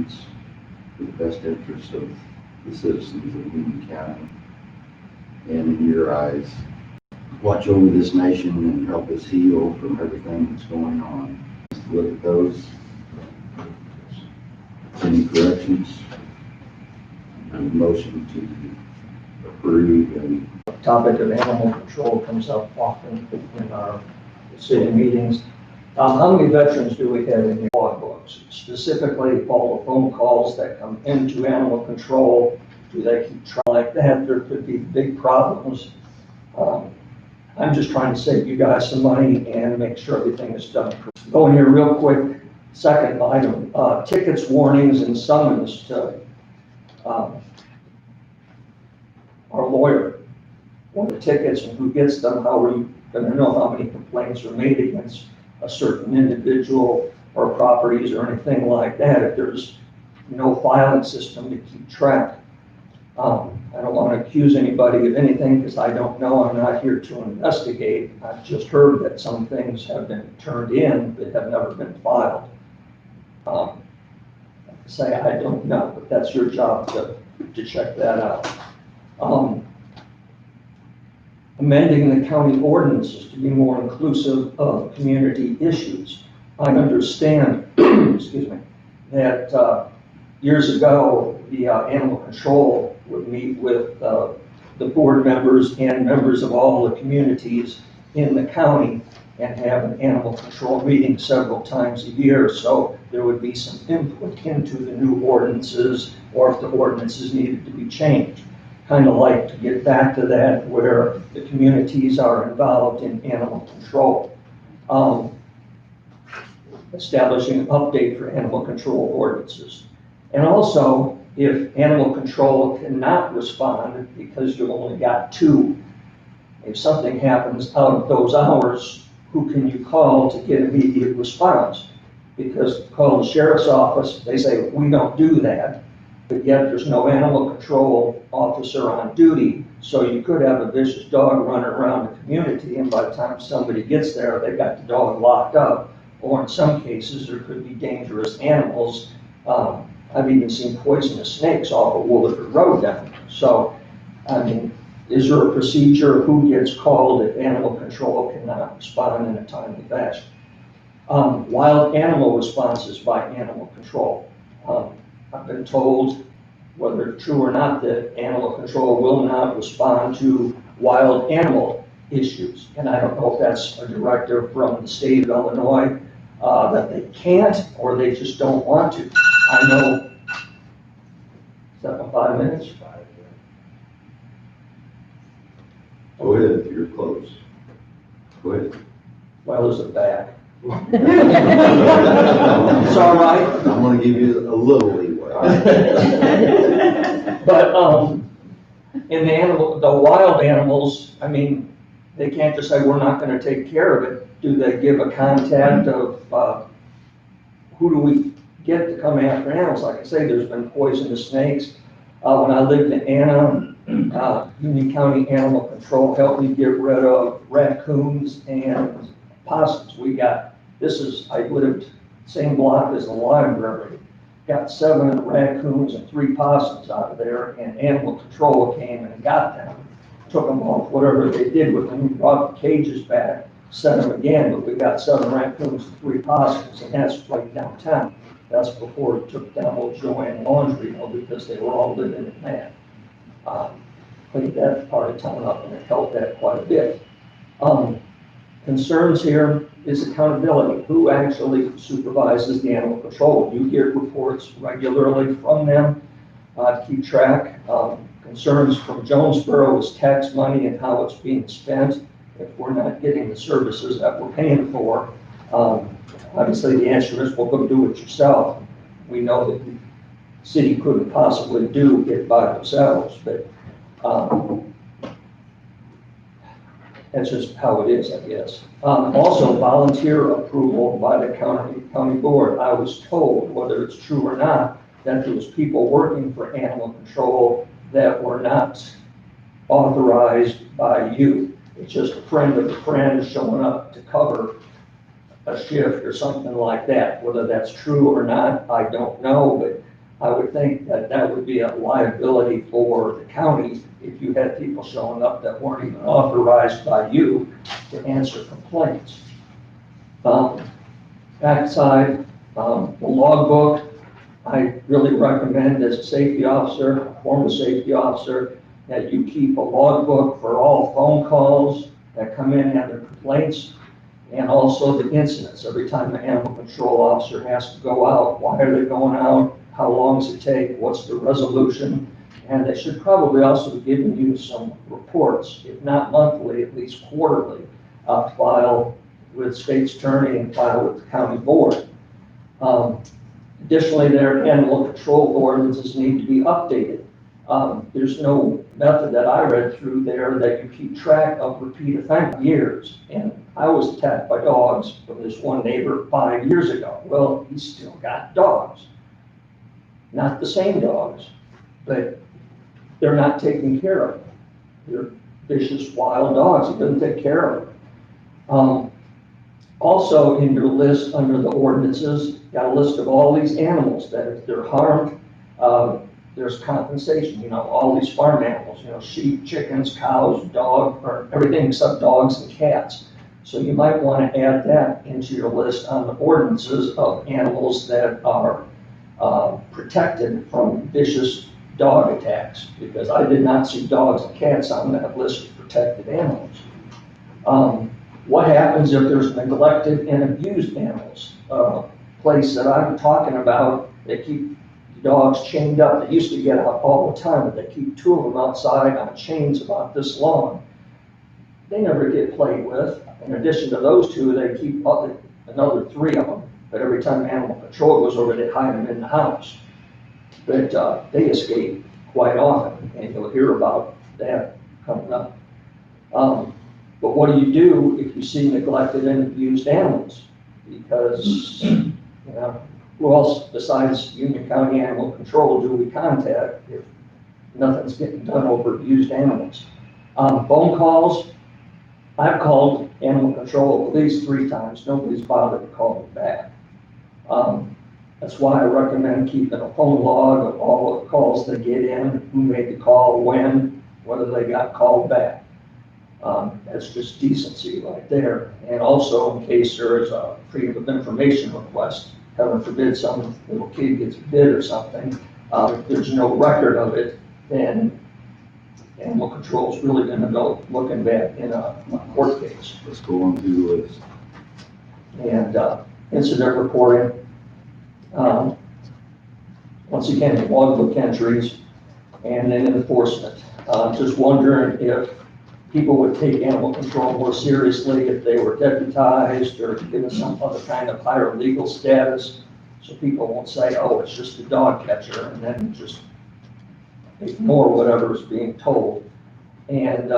for the best interest of the citizens of Union County. And in your eyes, watch over this nation and help us heal from everything that's going on. Look at those. Any corrections? A motion to approve. And The topic of animal control comes up often in our city meetings. How many veterans do we have in your log books? Specifically, all the phone calls that come into animal control, do they keep track like that? There could be big problems. I'm just trying to save you guys some money and make sure everything is done. Going here real quick, second item, tickets, warnings, and summons to our lawyer. What the tickets and who gets them, how are you going to know how many complaints are made against a certain individual or properties or anything like that if there's no filing system to keep track. I don't want to accuse anybody of anything because I don't know. I'm not here to investigate. I've just heard that some things have been turned in but have never been filed. Say I don't know, but that's your job to check that out. Amending the county ordinances to be more inclusive of community issues. I understand, excuse me, that years ago, the animal control would meet with the board members and members of all the communities in the county and have an animal control meeting several times a year. So there would be some input into the new ordinances or if the ordinances needed to be changed. Kind of like to get back to that where the communities are involved in animal control. Establishing an update for animal control ordinances. And also, if animal control cannot respond because you only got 2, if something happens out of those hours, who can you call to get immediate response? Because call the sheriff's office, they say, we don't do that. But yet there's no animal control officer on duty, so you could have a vicious dog running around the community, and by the time somebody gets there, they've got the dog locked up. Or in some cases, there could be dangerous animals. I've even seen poisonous snakes off of Woolford Road down there. So, I mean, is there a procedure who gets called if animal control cannot respond in a timely fashion? Wild animal responses by animal control. I've been told, whether it's true or not, that animal control will not respond to wild animal issues. And I don't know if that's a directive from the state of Illinois that they can't or they just don't want to. I know, is that for 5 minutes? go ahead, if you're close. Go ahead. Well, there's a back. It's all right. I'm going to give you a little leeway. But in the wild animals, I mean, they can't just say, we're not going to take care of it. Do they give a contact of who do we get to come after animals? Like I say, there's been poisonous snakes. When I lived in Anna, Union County Animal Control helped me get rid of raccoons and possums. We got, I lived same block as the library, got 7 raccoons and 3 possums out of there, and animal control came and got them, took them off, whatever they did with them, brought the cages back, set them again, but we got 7 raccoons and 3 possums, and that's right downtown. That's before it took down old Joanne Laundry, because they were all living in that. Cleaned that part of town up, and it helped that quite a bit. Concerns here is accountability. Who actually supervises the animal control? You get reports regularly from them to keep track. Concerns from Jonesboro is tax money and how it's being spent. If we're not getting the services that we're paying for, obviously the answer is, well, go do it yourself. We know that the city couldn't possibly do it by themselves, but that's just how it is, I guess. Also, volunteer approval by the county board. I was told, whether it's true or not, that there was people working for animal control that were not authorized by you. It's just a friend of a friend showing up to cover a shift or something like that. Whether that's true or not, I don't know, but I would think that that would be a liability for the county if you had people showing up that weren't even authorized by you to answer complaints. Backside, the logbook, I really recommend as a safety officer, a former safety officer, that you keep a logbook for all phone calls that come in and have their complaints, and also the incidents. Every time an animal control officer has to go out, why are they going out? How long does it take? What's the resolution? And they should probably also be giving you some reports, if not monthly, at least quarterly, file with state's attorney and file with the county board. Additionally, their animal control ordinances need to be updated. There's no method that I read through there that you keep track of repeat offender years. And I was attacked by dogs from this one neighbor 5 years ago. Well, he's still got dogs. Not the same dogs, but they're not taken care of. They're vicious, wild dogs. He doesn't take care of them. Also, in your list under the ordinances, got a list of all these animals that if they're harmed, there's compensation. You know, all these farm animals, you know, sheep, chickens, cows, dog, or everything except dogs and cats. So you might want to add that into your list on the ordinances of animals that are protected from vicious dog attacks, because I did not see dogs and cats on that list of protected animals. What happens if there's neglected and abused animals? Place that I'm talking about, they keep dogs chained up. They used to get out all the time, but they keep 2 of them outside on chains about this long. They never get played with. In addition to those 2, they keep another 3 of them. But every time animal control goes over, they hide them in the house. But they escape quite often, and you'll hear about that coming up. But what do you do if you see neglected and abused animals? Because, you know, who else besides Union County Animal Control do we contact if nothing's getting done over abused animals? Phone calls, I've called animal control at least 3 times. Nobody's bothered to call me back. That's why I recommend keeping a phone log of all the calls they get in, who made the call, when, whether they got called back. That's just decency right there. And also, in case there is a freedom of information request, heaven forbid some little kid gets bit or something, if there's no record of it, then animal control is really going to go looking back in a court case. Let's go on through the list. And incident reporting. Once again, logbook entries, and then enforcement. Just wondering if people would take animal control more seriously if they were deputized or given some other kind of higher legal status, so people won't say, oh, it's just a dog catcher, and then just ignore whatever is being told. And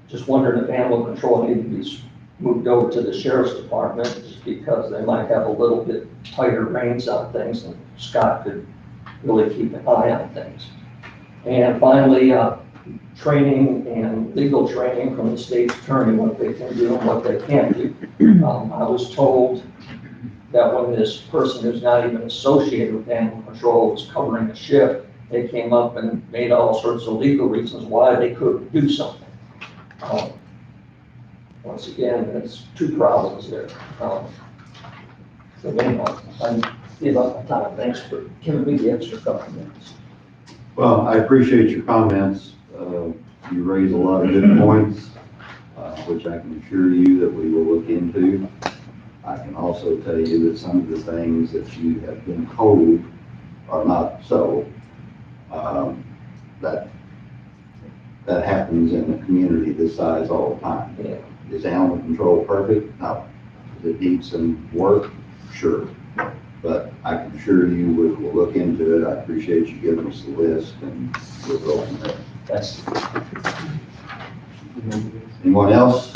just wondering if animal control need to be moved over to the sheriff's department, just because they might have a little bit tighter reins on things, and Scott could really keep an eye on things. And finally, training and legal training from the state's attorney, what they can do and what they can't do. I was told that when this person who's not even associated with animal control was covering a shift, they came up and made all sorts of legal reasons why they couldn't do something. Once again, there's 2 problems there. So anyhow, I give up my time. Thanks for giving me the extra couple minutes. Well, I appreciate your comments. You raise a lot of good points, which I can assure you that we will look into. I can also tell you that some of the things that you have been told are not so. That happens in a community this size all the time. Yeah. Is animal control perfect? No. Does it need some work? Sure. But I can assure you we'll look into it. I appreciate you giving us the list, and we'll go from there. That's Anyone else?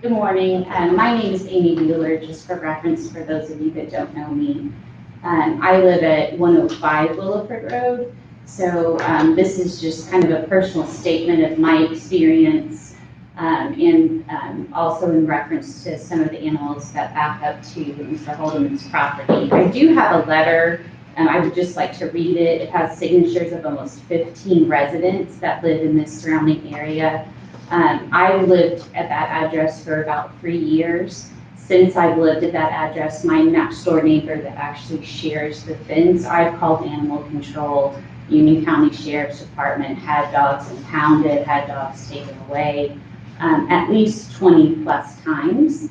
Good morning. My name is Amy Bueller, just for reference for those of you that don't know me. I live at 105 Willowford Road. So this is just kind of a personal statement of my experience Also in reference to some of the animals that back up to Mr. Holdeman's property. I do have a letter, I would just like to read it. It has signatures of almost 15 residents that live in this surrounding area. I lived at that address for about 3 years. Since I've lived at that address, my next door neighbor that actually shares the fence, I've called animal control, Union County Sheriff's Department, had dogs impounded, had dogs taken away, at least 20 plus times.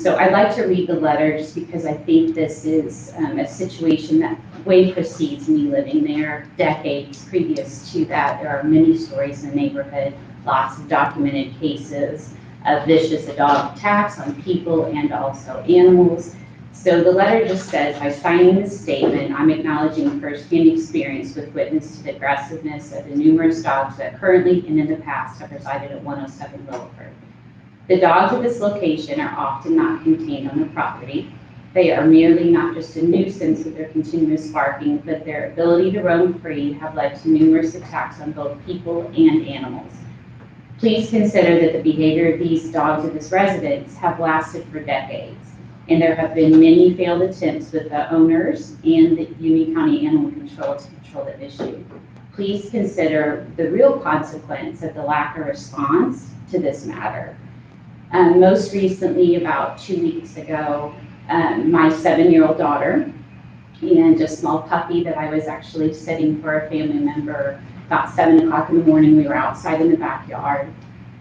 So I'd like to read the letter just because I think this is a situation that way precedes me living there. Decades previous to that, there are many stories in the neighborhood, lots of documented cases of vicious dog attacks on people and also animals. So the letter just says, by signing this statement, I'm acknowledging firsthand experience with witness to the aggressiveness of the numerous dogs that currently and in the past have resided at 107 Willowford. The dogs at this location are often not contained on the property. They are merely not just a nuisance with their continuous barking, but their ability to roam free have led to numerous attacks on both people and animals. Please consider that the behavior of these dogs at this residence have lasted for decades, and there have been many failed attempts with the owners and the Union County Animal Control to control the issue. Please consider the real consequence of the lack of response to this matter. Most recently, about 2 weeks ago, my 7-year-old daughter and a small puppy that I was actually sitting for a family member, about 7 o'clock in the morning, we were outside in the backyard.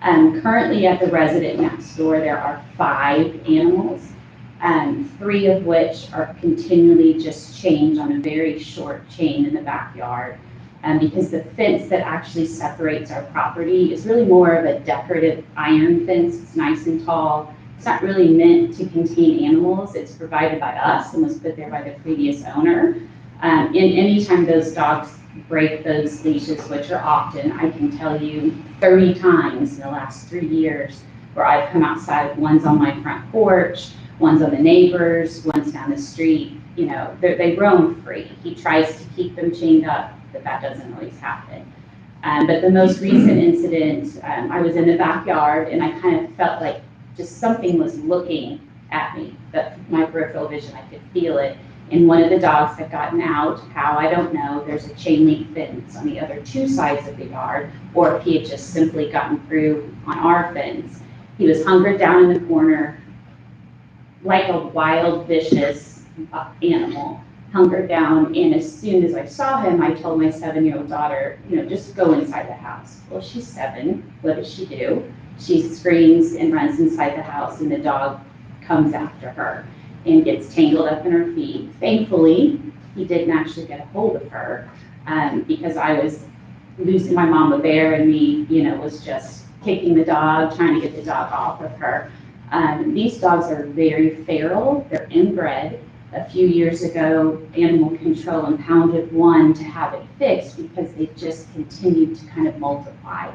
Currently at the resident next door, there are 5 animals, 3 of which are continually just chained on a very short chain in the backyard. Because the fence that actually separates our property is really more of a decorative iron fence. It's nice and tall. It's not really meant to contain animals. It's provided by us and was put there by the previous owner. And anytime those dogs break those leashes, which are often, I can tell you 30 times in the last 3 years, where I've come outside, one's on my front porch, one's on the neighbors, one's down the street, you know, they roam free. He tries to keep them chained up, but that doesn't always happen. But the most recent incident, I was in the backyard and I kind of felt like just something was looking at me, but my peripheral vision, I could feel it. And one of the dogs had gotten out, how, I don't know, there's a chain link fence on the other 2 sides of the yard, or if he had just simply gotten through on our fence. He was hunkered down in the corner like a wild, vicious animal, hunkered down, and as soon as I saw him, I told my 7-year-old daughter, you know, just go inside the house. Well, she's 7, what does she do? She screams and runs inside the house, and the dog comes after her and gets tangled up in her feet. Thankfully, he didn't actually get a hold of her because I was losing my mama bear, and me, you know, was just kicking the dog, trying to get the dog off of her. These dogs are very feral, they're inbred. A few years ago, Animal Control impounded one to have it fixed because they just continued to kind of multiply.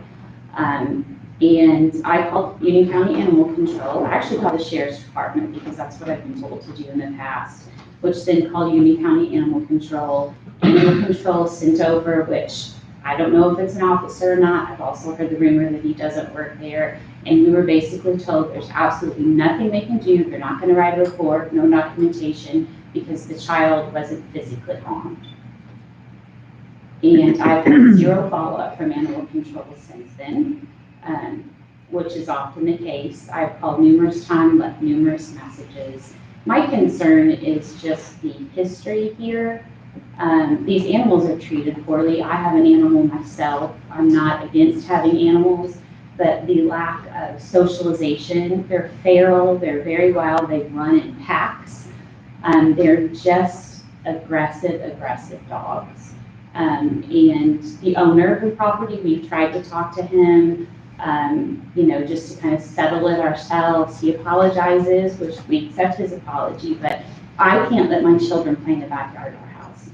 And I called Union County Animal Control. I actually called the Sheriff's Department because that's what I've been told to do in the past, which then called Union County Animal Control. Animal Control sent over, which I don't know if it's an officer or not. I've also heard the rumor that he doesn't work there. And we were basically told there's absolutely nothing they can do. They're not going to write a report, no documentation, because the child wasn't physically harmed. And I've had 0 follow-up from Animal Control since then, which is often the case. I've called numerous times, left numerous messages. My concern is just the history here. These animals are treated poorly. I have an animal myself. I'm not against having animals, but the lack of socialization, they're feral, they're very wild, they run in packs. They're just aggressive dogs. And the owner of the property, we've tried to talk to him, you know, just to kind of settle it ourselves. He apologizes, which we accept his apology, but I can't let my children play in the backyard of our house.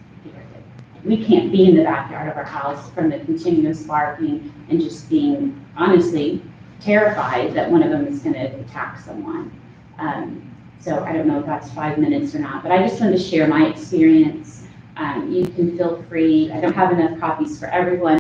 We can't be in the backyard of our house from the continuous barking and just being, honestly, terrified that one of them is going to attack someone. So I don't know if that's 5 minutes or not, but I just wanted to share my experience. You can feel free. I don't have enough copies for everyone.